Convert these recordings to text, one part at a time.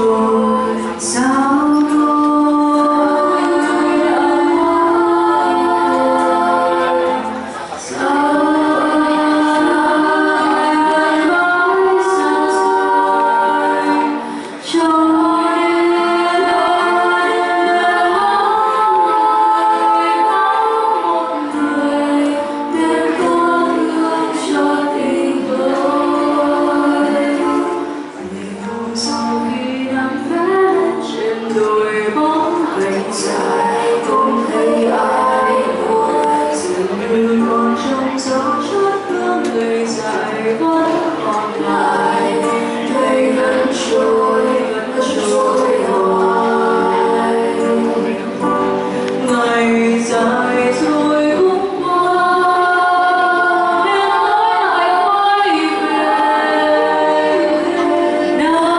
trôi sao đôi sao ai nói xa xôi trôi sau khi nắng vẽ trên đôi bóng cây dài không thấy ai buồn dường như còn trong gió chót hương người dài vẫn còn lại thấy vẫn trôi hoài ngày dài rồi cũng qua nên nói lại quay về nào.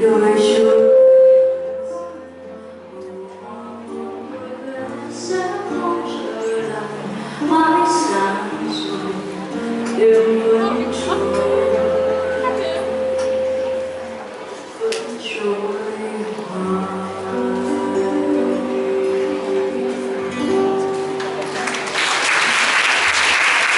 Đôi chút sẽ không trở lại.